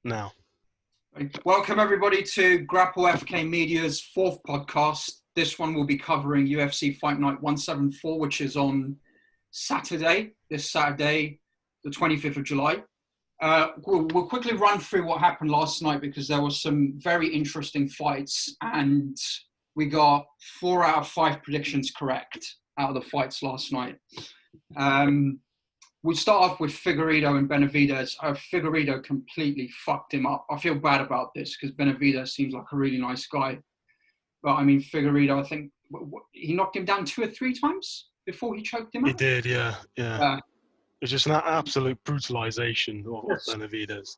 now. Welcome everybody to Grapplefuck Media's fourth podcast. This one will be covering UFC Fight Night 174, which is on this Saturday, the 25th of July. We'll quickly run through what happened last night because there were some very interesting fights and we got 4 out of 5 predictions correct out of the fights last night. We'll start off with Figueiredo and Benavidez. Figueiredo completely fucked him up. I feel bad about this because Benavidez seems like a really nice guy. But I mean, Figueiredo, I think he knocked him down 2 or 3 times before he choked him out. He did, yeah. It was just an absolute brutalization of Benavidez.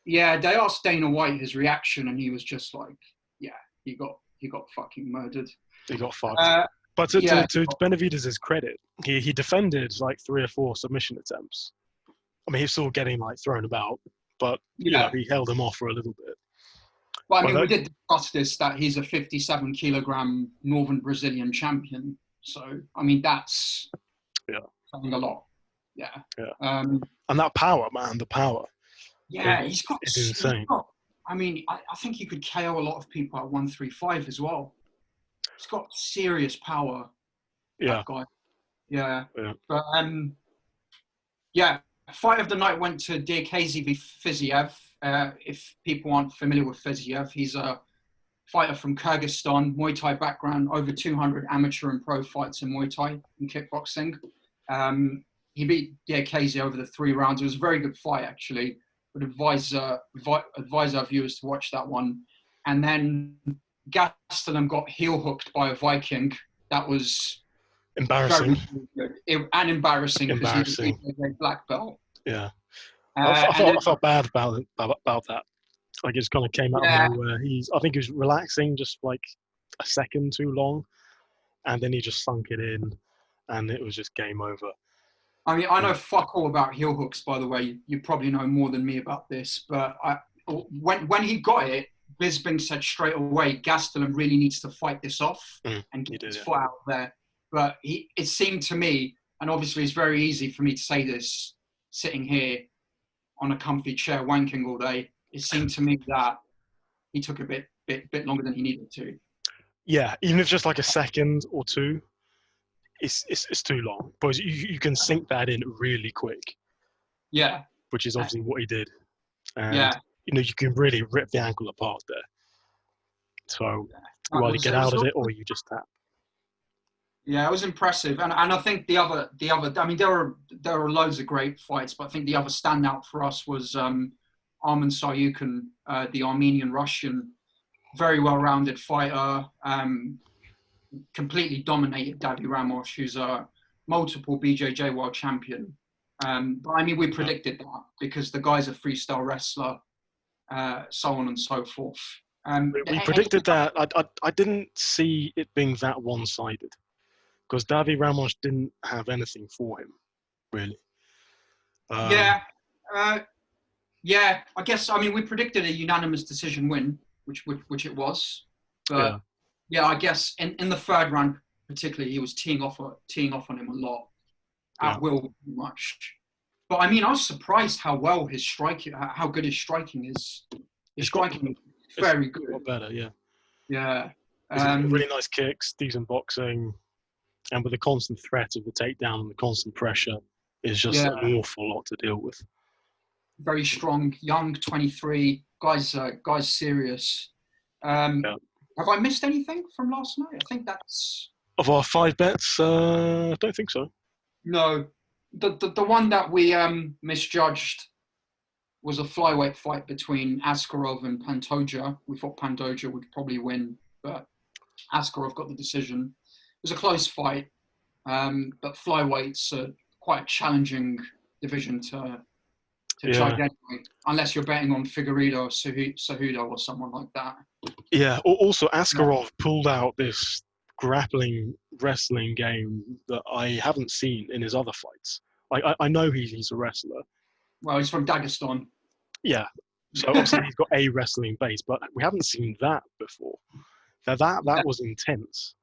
Yeah, they asked Dana White his reaction, and he was just like, "Yeah, he got fucking murdered. He got fucked." But to Benavidez's credit, he defended like 3 or 4 submission attempts. I mean, he was still getting like thrown about, but you know, he held him off for a little bit. Well, I mean, we did discuss this, that he's a 57 kilogram Northern Brazilian champion. So, I mean, that's saying a lot. Yeah. And that power, man, the power. Yeah, it's insane. I think he could KO a lot of people at 135 as well. He's got serious power. Yeah. That guy. Yeah. But fight of the night went to Diakazi v Fiziev. If people aren't familiar with Fiziev, he's a fighter from Kyrgyzstan, Muay Thai background, over 200 amateur and pro fights in Muay Thai and kickboxing. He beat Diakazi over the 3 rounds. It was a very good fight, actually. Would advise our viewers to watch that one. And then Gastelum got heel hooked by a Viking. That was embarrassing. Very good. And embarrassing because he was a black belt. Yeah. I felt bad about that. Like, it just kind of came out of nowhere. I think he was relaxing just like a second too long, and then he just sunk it in, and it was just game over. I mean, I know fuck all about heel hooks, by the way. You probably know more than me about this, but when he got it, Bisping said straight away, Gastelum really needs to fight this off and get his foot out there. But it seemed to me, and obviously it's very easy for me to say this sitting here on a comfy chair wanking all day, it seemed to me that he took a bit longer than he needed to. Yeah, even if just like a second or 2, it's too long. But you can sink that in really quick. Yeah. Which is obviously what he did. And you know, you can really rip the ankle apart there. So you either get out of it or you just tap. Yeah, it was impressive, and I think the other. I mean, there were loads of great fights, but I think the other standout for us was Arman Saryukhin, the Armenian Russian, very well-rounded fighter, completely dominated Davy Ramos, who's a multiple BJJ world champion. But I mean, we predicted that because the guy's a freestyle wrestler, so on and so forth. We predicted that. I didn't see it being that one-sided. Because Davy Ramos didn't have anything for him, really. I guess. I mean, we predicted a unanimous decision win, which it was. But I guess in the 3rd round, particularly, he was teeing off on him a lot, at will, pretty much. But I mean, I was surprised how good his striking is. His striking is very good. A lot better, yeah. Yeah. Really nice kicks, decent boxing. And with the constant threat of the takedown and the constant pressure, is just an awful lot to deal with. Very strong, young, 23. Guy's serious. Have I missed anything from last night? I think that's... Of our 5 bets, I don't think so. No. The one that we misjudged was a flyweight fight between Askarov and Pantoja. We thought Pantoja would probably win, but Askarov got the decision. It was a close fight, but flyweights are quite a challenging division to judge anyway, unless you're betting on Figueiredo, Cejudo, or someone like that. Yeah. Also, Askarov pulled out this grappling wrestling game that I haven't seen in his other fights. I know he's a wrestler. Well, he's from Dagestan. Yeah. So obviously he's got a wrestling base, but we haven't seen that before. That was intense.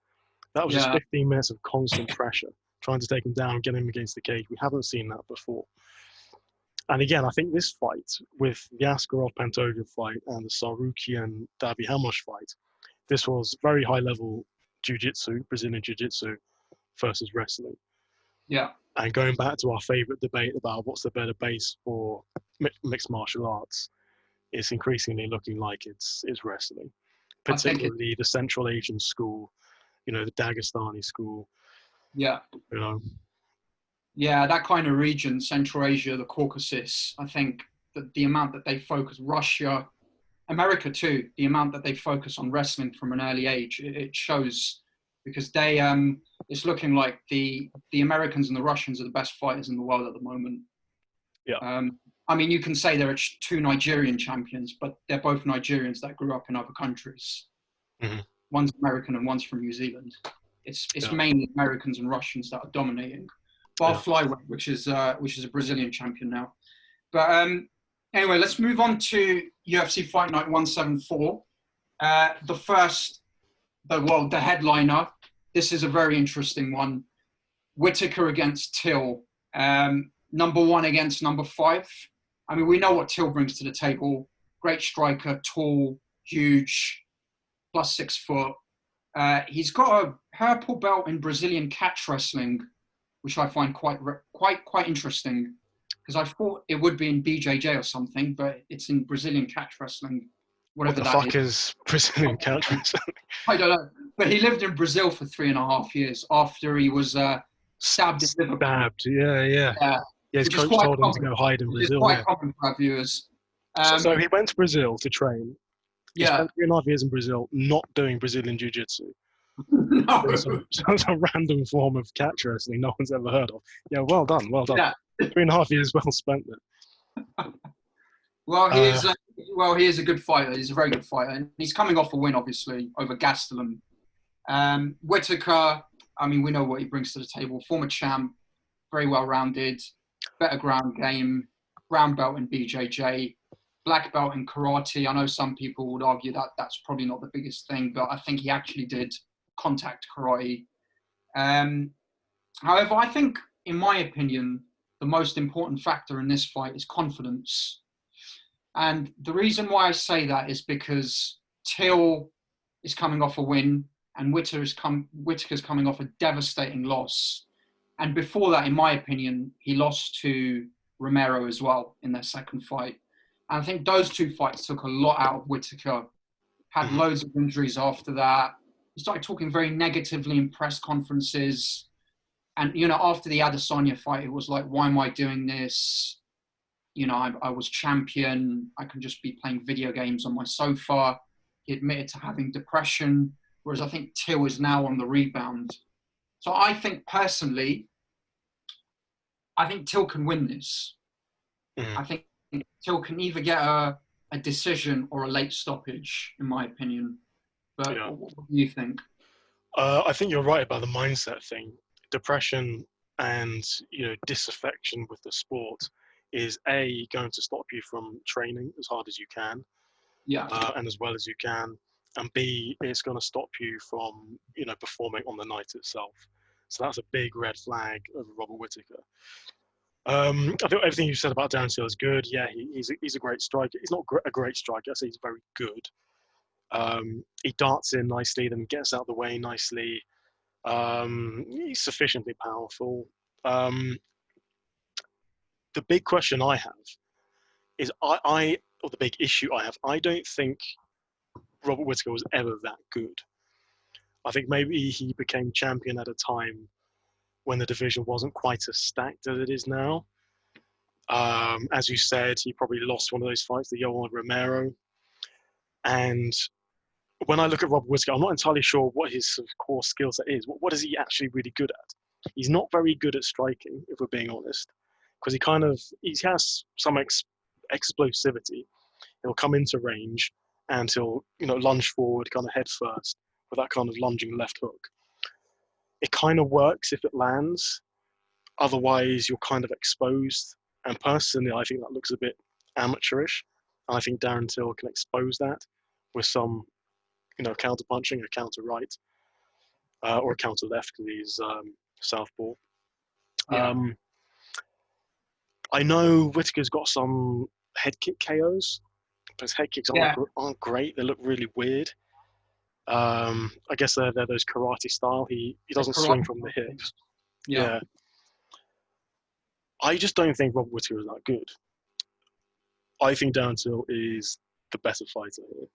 That was just 15 minutes of constant pressure, trying to take him down, get him against the cage. We haven't seen that before. And again, I think this fight with the Askarov-Pantoja fight and the Sarukian-Davi fight, this was very high-level jiu-jitsu, Brazilian jiu-jitsu versus wrestling. Yeah. And going back to our favorite debate about what's the better base for mixed martial arts, it's increasingly looking like it's wrestling, particularly the Central Asian school, the Dagestani school. Yeah. Yeah, that kind of region, Central Asia, the Caucasus, I think that the amount that they focus, Russia, America too, the amount that they focus on wrestling from an early age, it shows, because it's looking like the Americans and the Russians are the best fighters in the world at the moment. Yeah. I mean, you can say there are two Nigerian champions, but they're both Nigerians that grew up in other countries. Mm-hmm. One's American and one's from New Zealand. It's mainly Americans and Russians that are dominating. Bar flyweight, which is a Brazilian champion now. But anyway, let's move on to UFC Fight Night 174. The headliner. This is a very interesting one. Whittaker against Till. Number 1 against number 5. I mean, we know what Till brings to the table. Great striker, tall, huge, plus 6 foot. He's got a purple belt in Brazilian catch wrestling, which I find quite interesting, because I thought it would be in BJJ or something, but it's in Brazilian catch wrestling. What the fuck is Brazilian catch wrestling? I don't know. But he lived in Brazil for 3.5 years after he was stabbed in Liverpool. Stabbed, yeah. His coach told him to go hide in Brazil. It's quite common for our viewers. So he went to Brazil to train. He spent 3.5 years in Brazil not doing Brazilian jiu-jitsu. No. Some random form of catch wrestling no one's ever heard of. Yeah, well done. Yeah. 3.5 years well spent there. Well, he is a good fighter. He's a very good fighter. And he's coming off a win, obviously, over Gastelum. Whittaker, I mean, we know what he brings to the table. Former champ, very well-rounded, better ground game, brown belt in BJJ, black belt in karate. I know some people would argue that that's probably not the biggest thing, but I think he actually did contact karate. However, I think, in my opinion, the most important factor in this fight is confidence. And the reason why I say that is because Till is coming off a win and Whittaker's coming off a devastating loss. And before that, in my opinion, he lost to Romero as well in their second fight. And I think those two fights took a lot out of Whittaker. Had loads of injuries after that. He started talking very negatively in press conferences. And, after the Adesanya fight, it was like, why am I doing this? I was champion. I can just be playing video games on my sofa. He admitted to having depression, whereas I think Till is now on the rebound. So I think, personally, Till can win this. I think Till can either get a decision or a late stoppage, in my opinion. But what do you think? I think you're right about the mindset thing. Depression and disaffection with the sport is A, going to stop you from training as hard as you can, and as well as you can, and B, it's going to stop you from performing on the night itself. So that's a big red flag over Robert Whittaker. I think everything you said about Darren Till is good. Yeah, he's a great striker. He's not a great striker. I say he's very good. He darts in nicely, then gets out of the way nicely. He's sufficiently powerful. The big question I have is or the big issue I have, I don't think Robert Whittaker was ever that good. I think maybe he became champion at a time when the division wasn't quite as stacked as it is now. As you said, he probably lost one of those fights to Yoel Romero. And when I look at Robert Whittaker, I'm not entirely sure what his sort of core skill set is. What is he actually really good at? He's not very good at striking, if we're being honest, because he has some explosivity. He'll come into range and he'll lunge forward, kind of head first with that kind of lunging left hook. It kind of works if it lands. Otherwise, you're kind of exposed. And personally, I think that looks a bit amateurish. And I think Darren Till can expose that with some, counter punching, a counter right, or a counter left because he's southpaw. I know Whittaker's got some head kick KOs, but his head kicks aren't great. They look really weird. I guess they're those karate style. He doesn't swing from the hip. Yeah. I just don't think Rob Whittaker is that good. I think Darren Till is the better fighter here.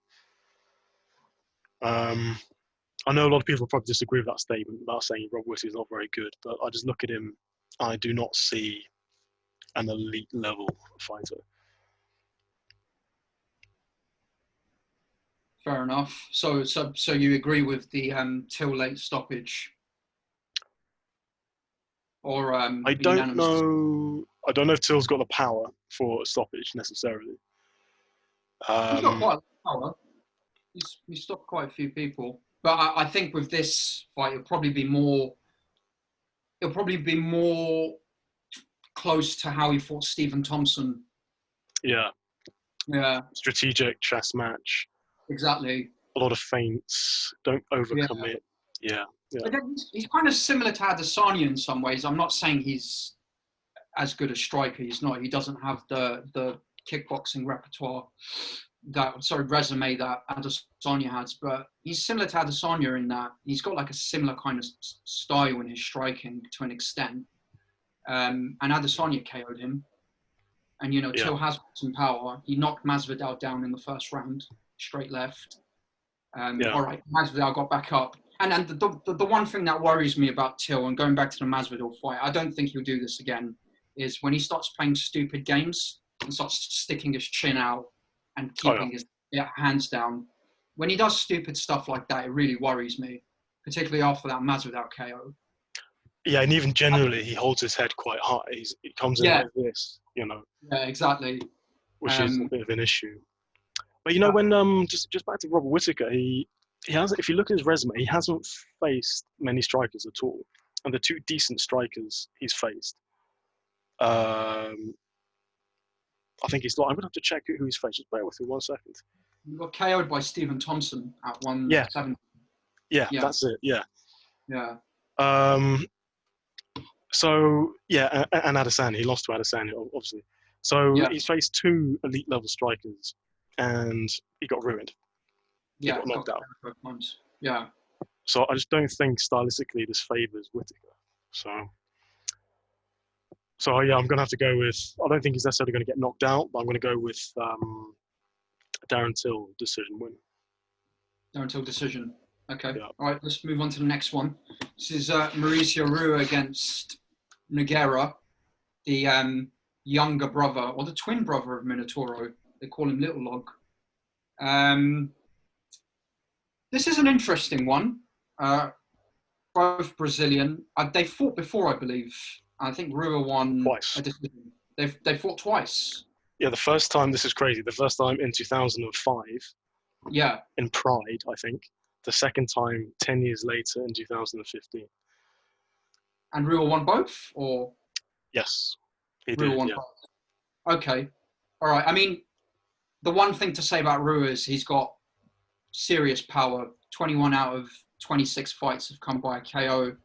I know a lot of people probably disagree with that statement about saying Rob Whittaker is not very good, but I just look at him, I do not see an elite level fighter. Fair enough. So you agree with the Till late stoppage? Or I don't know. I don't know if Till's got the power for a stoppage necessarily. He's got quite a power. He's stopped quite a few people, but I think with this fight, it'll probably be more close to how he fought Stephen Thompson. Yeah. Strategic chess match. Exactly. A lot of feints. Don't overcommit. Yeah. He's kind of similar to Adesanya in some ways. I'm not saying he's as good a striker. He's not. He doesn't have the kickboxing resume that Adesanya has, but he's similar to Adesanya in that he's got like a similar kind of style in his striking to an extent. And Adesanya KO'd him. And, Till has got some power. He knocked Masvidal down in the first round, straight left. All right, Masvidal got back up. And the one thing that worries me about Till, and going back to the Masvidal fight, I don't think he'll do this again, is when he starts playing stupid games and starts sticking his chin out and keeping his hands down. When he does stupid stuff like that, it really worries me, particularly after that Masvidal KO. Yeah, and even generally, he holds his head quite high. He comes in like this, Yeah, exactly. Which is a bit of an issue. But when just back to Robert Whittaker, he has. If you look at his resume, he hasn't faced many strikers at all, and the two decent strikers he's faced. I think he's. I'm gonna have to check who he's faced. Just bear with me 1 second. He got KO'd by Stephen Thompson at 170. Yeah, that's it. Yeah. So and Adesanya, he lost to Adesanya, obviously. So he's faced two elite level strikers, and he got ruined. He got knocked out. Yeah. So I just don't think stylistically this favors Whittaker. So I'm gonna have to go with. I don't think he's necessarily going to get knocked out, but I'm going to go with Darren Till decision win. Darren Till decision. Okay. Yeah. All right. Let's move on to the next one. This is Mauricio Rua against Nogueira, the younger brother or the twin brother of Minotauro. They call him Little Log. This is an interesting one. Both Brazilian. They fought before, I believe. I think Rua won twice. They fought twice. Yeah, the first time, this is crazy. The first time in 2005. Yeah. In Pride, I think. The second time 10 years later in 2015. And Rua won both, or? Yes, he Rua did. Won both. Okay. All right. I mean, the one thing to say about Rua is he's got serious power. 21 out of 26 fights have come by KO.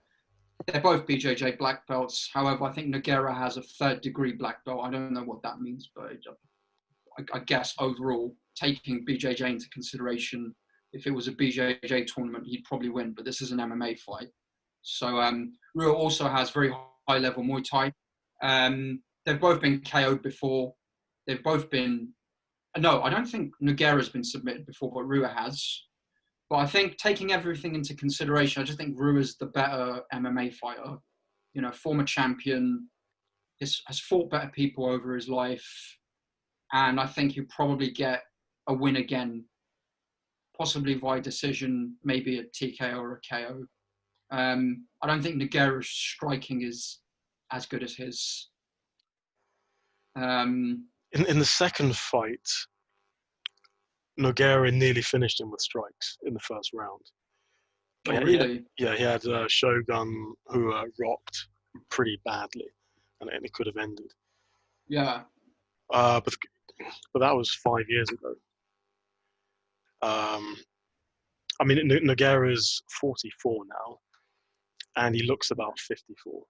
They're both BJJ black belts. However, I think Nogueira has a third-degree black belt. I don't know what that means, but I guess overall, taking BJJ into consideration, if it was a BJJ tournament, he'd probably win. But this is an MMA fight. So Rua also has very high-level Muay Thai. They've both been KO'd before. They've both been... No, I don't think Nogueira's been submitted before, but Rua has. But I think taking everything into consideration, I just think Rua's the better MMA fighter. Former champion, has fought better people over his life. And I think he'll probably get a win again, possibly via decision, maybe a TKO or a KO. I don't think Nogueira's striking is as good as his. In the second fight, Nogueira nearly finished him with strikes in the first round. Oh, really? He had Shogun who rocked pretty badly, and it could have ended. Yeah. But that was 5 years ago. I mean, Nogueira's 44 now, and he looks about 54.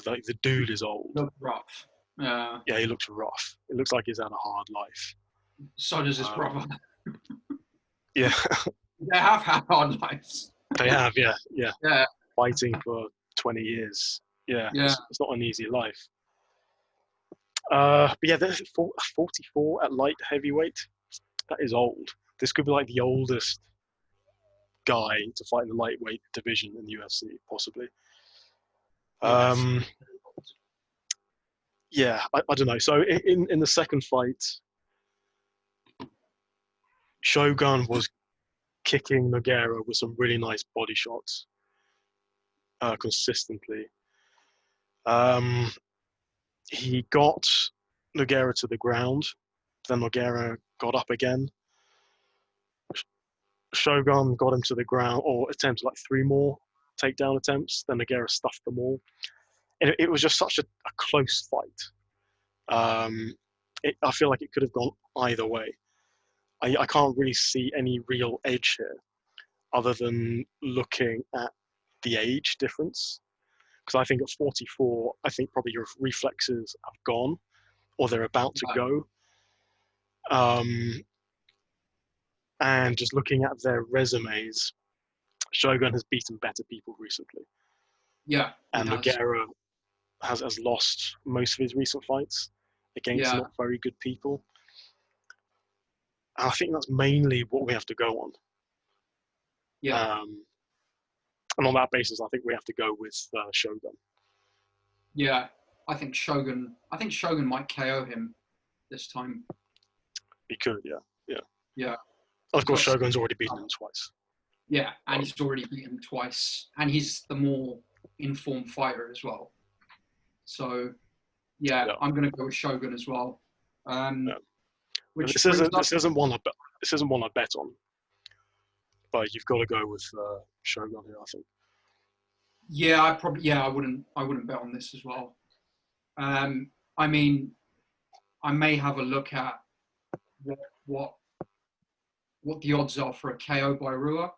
Like the dude is old. Look rough. Yeah, he looks rough. It looks like he's had a hard life. So does his brother. Yeah. They have had hard lives. They have, yeah. Yeah. Fighting for 20 years. Yeah. It's not an easy life. But yeah, there's 44 at light heavyweight. That is old. This could be like the oldest guy to fight in the lightweight division in the UFC, possibly. Yeah, I don't know. So in the second fight, Shogun was kicking Nogueira with some really nice body shots consistently. He got Nogueira to the ground. Then Nogueira got up again. Shogun got him to the ground, or attempted like 3 more takedown attempts. Then Nogueira stuffed them all. And it was just such a close fight. I feel like it could have gone either way. I can't really see any real edge here, other than looking at the age difference. Because I think at 44, I think probably your reflexes have gone, or they're about to go. And just looking at their resumes, Shogun has beaten better people recently. Yeah. And Nogueira has lost most of his recent fights against not very good people. And I think that's mainly what we have to go on. Yeah. And on that basis, I think we have to go with Shogun. Yeah, I think Shogun might KO him this time. He could, yeah. Yeah. Of course, Shogun's already beaten him twice. Yeah, and he's already beaten him twice, and he's the more informed fighter as well. So, yeah. I'm going to go with Shogun as well. This isn't one I bet on, but you've got to go with Shogun here, I think. Yeah, I wouldn't bet on this as well. I mean, I may have a look at what the odds are for a KO by Rua,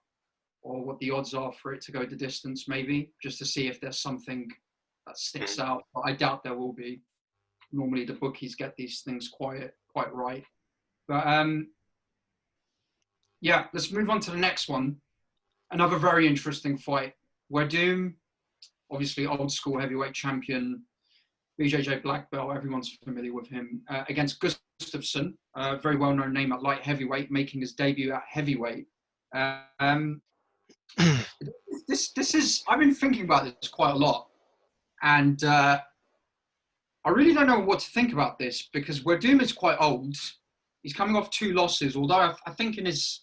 or what the odds are for it to go the distance, maybe, just to see if there's something that sticks out. But I doubt there will be. Normally the bookies get these things quite right. But yeah, let's move on to the next one. Another very interesting fight. Werdum, obviously old school heavyweight champion, BJJ black belt, everyone's familiar with him, against Gustaffson, a very well-known name at light heavyweight, making his debut at heavyweight. This is, I've been thinking about this quite a lot, and I really don't know what to think about this, because Werdum is quite old. He's coming off 2 losses, although I think in his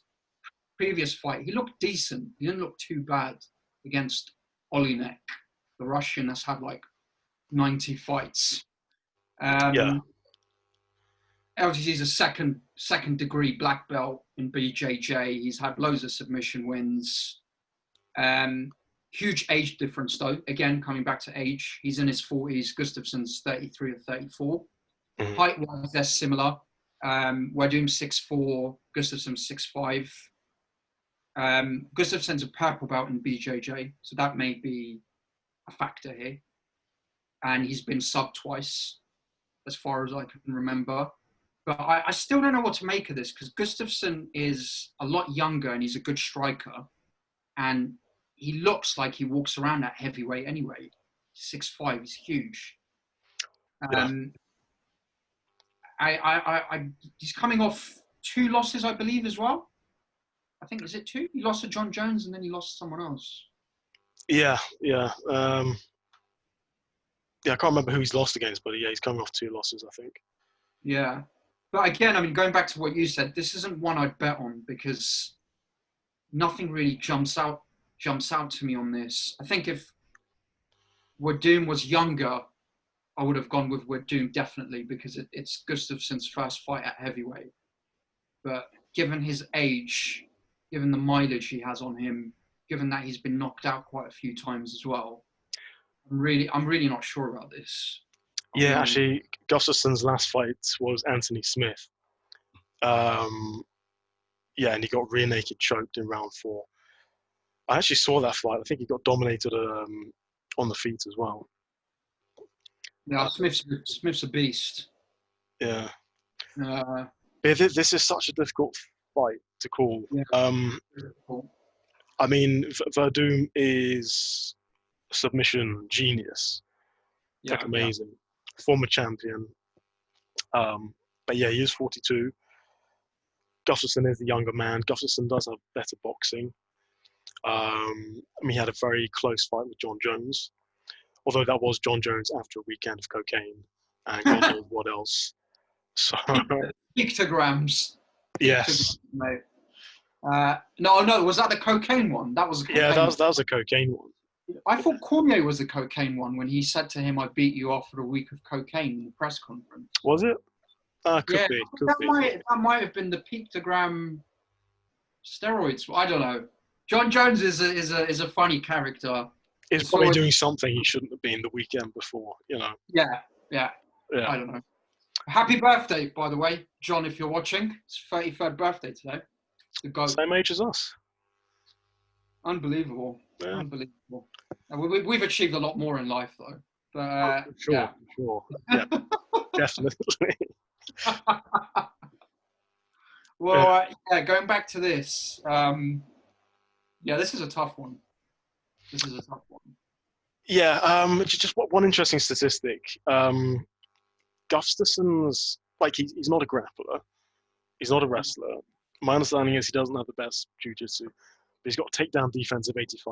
previous fight, he looked decent. He didn't look too bad against Olinek, the Russian that's had like 90 fights. Obviously, he's a second degree black belt in BJJ. He's had loads of submission wins. Huge age difference, though. Again, coming back to age, he's in his 40s. Gustafson's 33 or 34. Mm-hmm. Height-wise, they're similar. Werdum's 6'4", Gustavson's 6'5". Gustavson's a purple belt in BJJ, so that may be a factor here. And he's been subbed twice, as far as I can remember. But I still don't know what to make of this, because Gustavsson is a lot younger and he's a good striker. And he looks like he walks around at heavyweight anyway. 6'5", he's huge. He's coming off 2 losses, I believe, as well. I think, is it 2? He lost to John Jones and then he lost to someone else. Yeah. I can't remember who he's lost against, but yeah, he's coming off 2 losses, I think. Yeah. But again, I mean, going back to what you said, this isn't one I'd bet on, because nothing really jumps out to me on this. I think if Werdum was younger, I would have gone with Werdum definitely, because it's Gustafsson's first fight at heavyweight. But given his age, given the mileage he has on him, given that he's been knocked out quite a few times as well, I'm really not sure about this. Yeah, actually, Gustafsson's last fight was Anthony Smith. And he got rear naked choked in round 4. I actually saw that fight. I think he got dominated on the feet as well. Yeah, Smith's a beast. Yeah. Uh, This is such a difficult fight to call. Yeah. I mean, Werdum is a submission genius. Yeah, Like amazing. Former champion. But yeah, he is 42. Gustaffson is the younger man. Gustaffson does have better boxing. I mean, he had a very close fight with John Jones, although that was John Jones after a weekend of cocaine and God knows what else. So Pictograms. yes, Mate. No, was that the cocaine one? That was a cocaine yeah, that was a cocaine one. I thought Cormier was the cocaine one when he said to him, "I beat you after a week of cocaine" in the press conference. Was it? Could Yeah, be. that might have been the pictogram steroids. I don't know. John Jones is a funny character. He's probably doing something he shouldn't have been the weekend before, you know. Yeah. I don't know. Happy birthday, by the way, John, if you're watching. It's 33rd birthday today. The GOAT. Same age as us. Unbelievable. Yeah. Unbelievable. We've achieved a lot more in life, though. But, sure. Yeah, definitely. Well, going back to this. This is a tough one. Yeah, just one interesting statistic. Gustaffson's, like, he's not a grappler. He's not a wrestler. My understanding is he doesn't have the best jiu-jitsu, but he's got a takedown defense of 85%,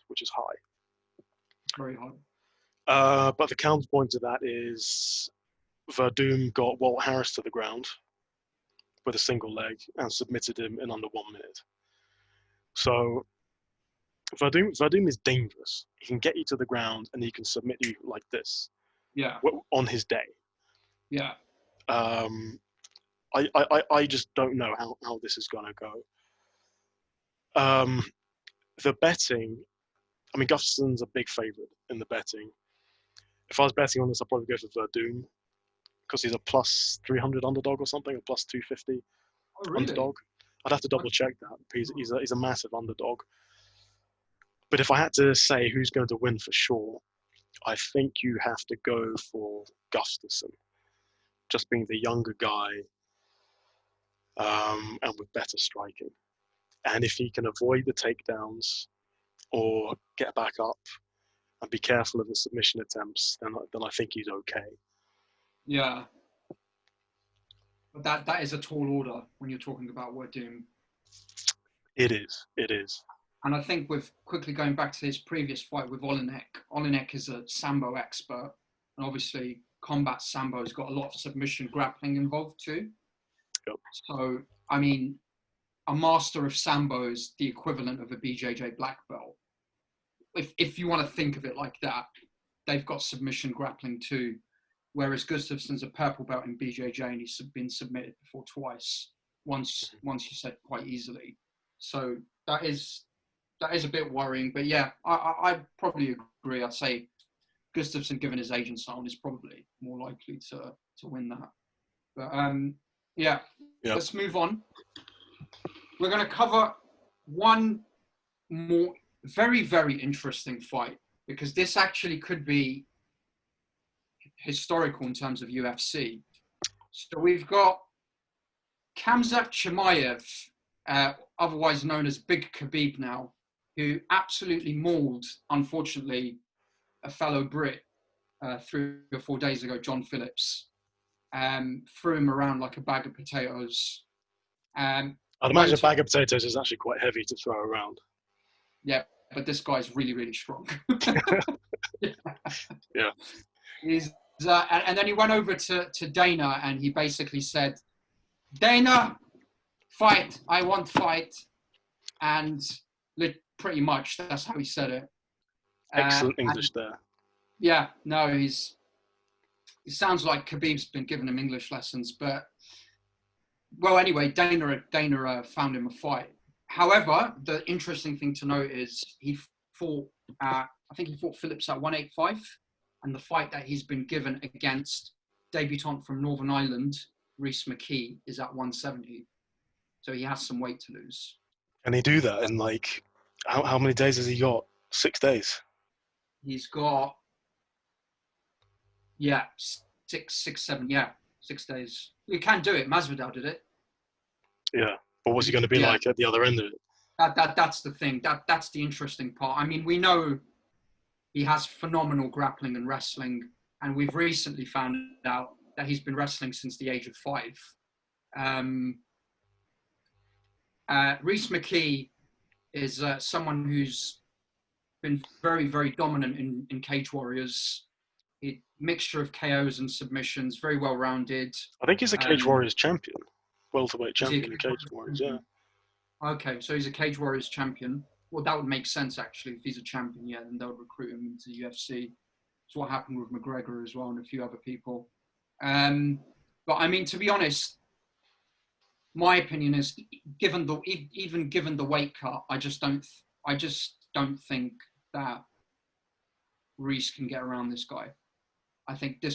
which is high. Very high. But the counterpoint to that is Werdum got Walt Harris to the ground with a single leg and submitted him in under 1 minute. So Werdum is dangerous. He can get you to the ground and he can submit you like this. Yeah. On his day. Yeah. I just don't know how this is going to go. The betting, I mean, Gustafson's a big favorite in the betting. If I was betting on this, I'd probably go for Werdum because he's a plus 300 underdog or something, a plus 250 underdog. I'd have to double check that. He's a massive underdog. But if I had to say who's going to win for sure, I think you have to go for Gustaffson, just being the younger guy and with better striking. And if he can avoid the takedowns or get back up and be careful of the submission attempts, then I think he's okay. Yeah. But that is a tall order when you're talking about Werdum. It is. And I think with quickly going back to his previous fight with Olenek is a Sambo expert. And obviously combat Sambo's got a lot of submission grappling involved too. Yep. So, I mean, a master of Sambo is the equivalent of a BJJ black belt. If you want to think of it like that, they've got submission grappling too. Whereas Gustaffson's a purple belt in BJJ and he's been submitted before twice. Once you said quite easily. So that is a bit worrying. But yeah, I probably agree. I'd say Gustaffson, given his age and so on, is probably more likely to win that. But Let's move on. We're going to cover one more very, very interesting fight because this actually could be historical in terms of UFC. So we've got Khamzat Chimaev, otherwise known as Big Khabib now, who absolutely mauled, unfortunately, a fellow Brit 3 or 4 days ago, John Phillips. Threw him around like a bag of potatoes. I'd imagine a bag of potatoes is actually quite heavy to throw around. Yeah, but this guy's really, really strong. Yeah. And then he went over to Dana and he basically said, Dana, fight. I want fight. And pretty much that's how he said it. Excellent English there. Yeah, no, it sounds like Khabib's been giving him English lessons, but well, anyway, Dana found him a fight. However, the interesting thing to note is he fought, I think he fought Phillips at 185, and the fight that he's been given against debutant from Northern Ireland, Rhys McKee, is at 170. So he has some weight to lose. Can he do that in like, how many days has he got? 6 days? He's got Yeah, 7, yeah, 6 days. You can do it. Masvidal did it. Yeah, but what's he going to be like at the other end of it? That's the thing. That's the interesting part. I mean, we know he has phenomenal grappling and wrestling, and we've recently found out that he's been wrestling since the age of 5. Rhys McKee is someone who's been very, very dominant in Cage Warriors. A mixture of KOs and submissions, very well-rounded. I think he's a Cage Warriors champion, welterweight champion in Cage Warriors, yeah. Okay, so he's a Cage Warriors champion. Well, that would make sense, actually. If he's a champion, yeah, then they'll recruit him into the UFC. It's what happened with McGregor as well and a few other people. But, I mean, to be honest, my opinion is, given the weight cut, I just don't think that Rhys can get around this guy. I think I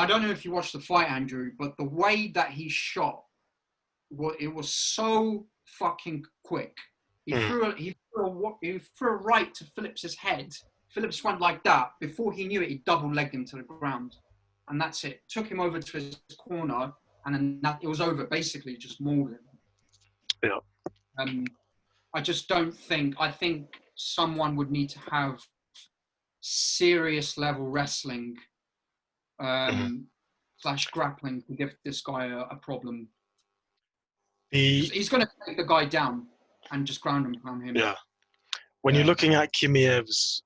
don't know if you watched the fight, Andrew, but the way that he shot, it was so fucking quick. He threw a right to Phillips's head. Phillips went like that. Before he knew it, he double-legged him to the ground. And that's it. Took him over to his corner, and then it was over. Basically, just mauled him. Yeah. I just don't think... I think someone would need to have serious level wrestling / grappling to give this guy a problem. He's going to take the guy down and just ground and pound him. Yeah. When you're looking at Chimaev's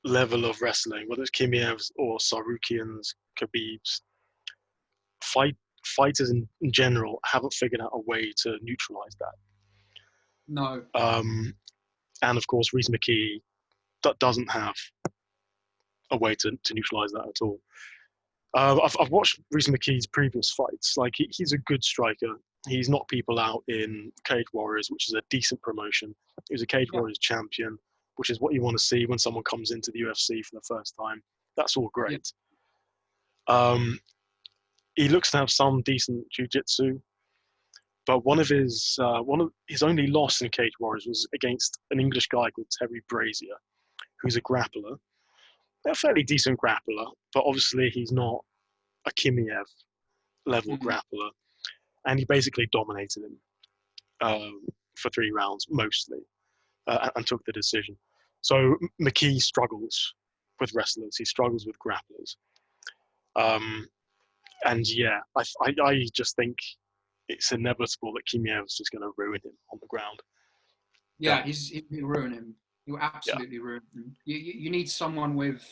level of wrestling, whether it's Chimaev's or Sarukian's, Khabib's, fighters in general haven't figured out a way to neutralize that. No. And of course, Rhys McKee doesn't have a way to neutralize that at all. I've watched Rhys McKee's previous fights. Like he's a good striker. He's knocked people out in Cage Warriors, which is a decent promotion. He was a Cage Warriors champion, which is what you want to see when someone comes into the UFC for the first time. That's all great. He looks to have some decent jiu-jitsu, but one of his only loss in Cage Warriors was against an English guy called Terry Brazier, who's a grappler. They're a fairly decent grappler, but obviously he's not a Chimaev level grappler. And he basically dominated him for 3 rounds, mostly, and took the decision. So McKee struggles with wrestlers. He struggles with grapplers. And yeah, I just think it's inevitable that Chimaev's just going to ruin him on the ground. Yeah, he'll ruin him. He'll absolutely ruin him. You need someone with...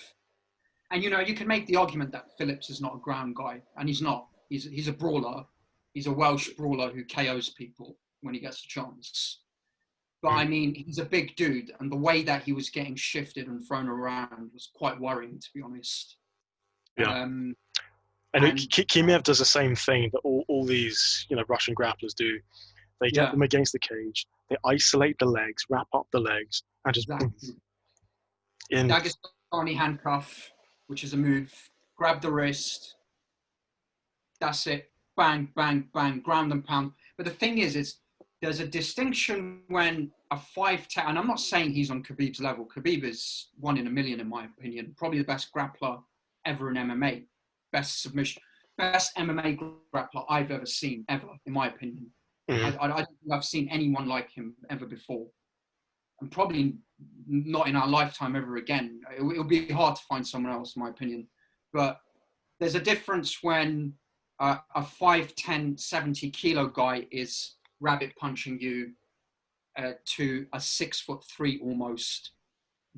And, you know, you can make the argument that Phillips is not a ground guy, and he's not. He's a brawler. He's a Welsh brawler who KOs people when he gets a chance. But, I mean, he's a big dude, and the way that he was getting shifted and thrown around was quite worrying, to be honest. Yeah. And Chimaev does the same thing that all these, Russian grapplers do. They get them against the cage, they isolate the legs, wrap up the legs, and just Dagestani handcuff, which is a move, grab the wrist, that's it, bang, bang, bang, ground and pound. But the thing is there's a distinction when a 5'10", and I'm not saying he's on Khabib's level. Khabib is 1 in a million, in my opinion. Probably the best grappler ever in MMA. Best MMA grappler I've ever seen, ever, in my opinion. I don't think I've seen anyone like him ever before. And probably not in our lifetime ever again. It'll be hard to find someone else, in my opinion. But there's a difference when a 5'10", 70-kilo guy is rabbit punching you to a 6'3" almost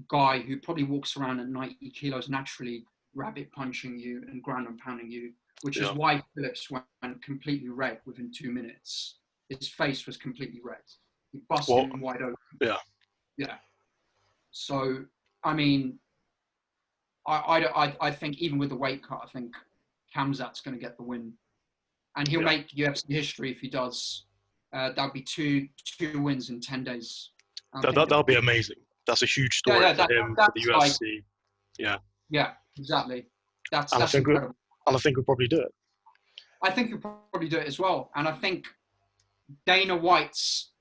guy who probably walks around at 90 kilos naturally rabbit punching you and ground and pounding you, which is why Phillips went completely red within 2 minutes. His face was completely red. He busted him wide open. Yeah. So, I mean, I think even with the weight cut, I think Khamzat's going to get the win. And he'll make UFC history if he does. That'll be two wins in 10 days. That'll be amazing. That's a huge story for him, for the UFC. Yeah, exactly. That's incredible. And I think he'll probably do it. I think he'll probably do it as well. And I think Dana White's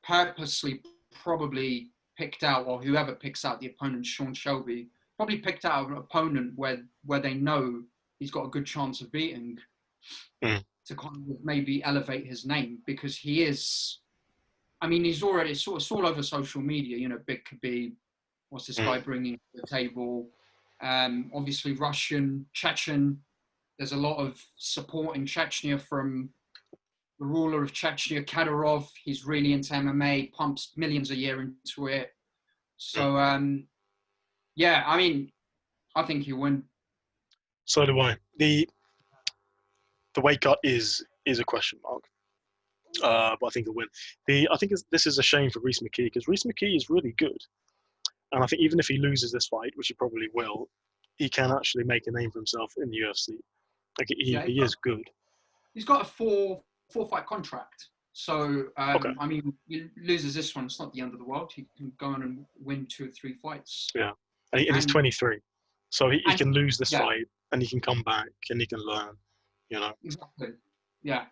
purposely probably picked out, or whoever picks out the opponent, Sean Shelby, probably picked out an opponent where they know he's got a good chance of beating to kind of maybe elevate his name, because he is. I mean, he's already it's all over social media. You know, Big Khabib. What's this guy bringing to the table? Obviously, Russian, Chechen. There's a lot of support in Chechnya from the ruler of Chechnya, Kadyrov. He's really into MMA, pumps millions a year into it. So, yeah, I mean, I think he'll win. So do I. The weight cut is a question mark, but I think he'll win. I think this is a shame for Rhys McKee, because Rhys McKee is really good, and I think even if he loses this fight, which he probably will, he can actually make a name for himself in the UFC. Like he is good. He's got a four fight contract. So, okay. I mean, he loses this one, it's not the end of the world. He can go on and win 2 or 3 fights. Yeah. And he's 23. So he can lose this fight, and he can come back, and he can learn, you know. Exactly. Yeah.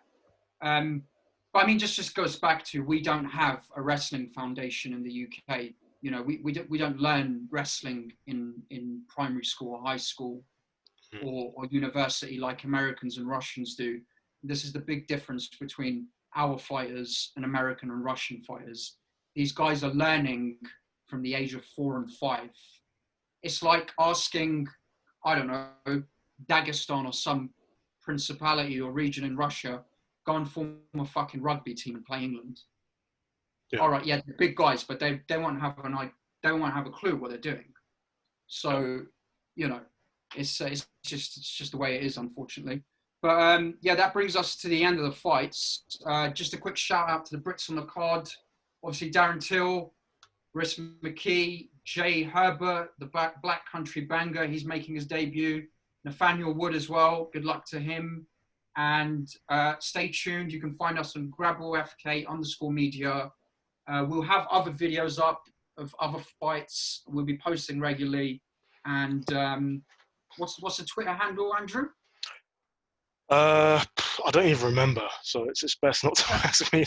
But I mean, just goes back to, we don't have a wrestling foundation in the UK. You know, we don't learn wrestling in primary school or high school or university like Americans and Russians do. This is the big difference between our fighters and American and Russian fighters. These guys are learning from the age of 4 and 5. It's like asking, I don't know, Dagestan or some principality or region in Russia, go and form a fucking rugby team and play England. Yeah. All right, yeah, they're big guys, but they won't have a clue what they're doing. So, you know, it's just the way it is, unfortunately. But yeah, that brings us to the end of the fights. Just a quick shout out to the Brits on the card. Obviously, Darren Till, Rhys McKee, Jay Herbert, the Black Country Banger. He's making his debut. Nathaniel Wood as well. Good luck to him. And stay tuned. You can find us on Grapplefuck_media. We'll have other videos up of other fights. We'll be posting regularly. And what's the Twitter handle, Andrew? I don't even remember, so it's best not to ask me.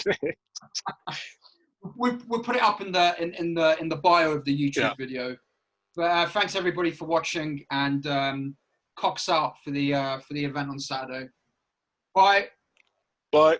We'll put it up in the bio of the YouTube video. But thanks everybody for watching, and cocks out for the event on Saturday. Bye. Bye.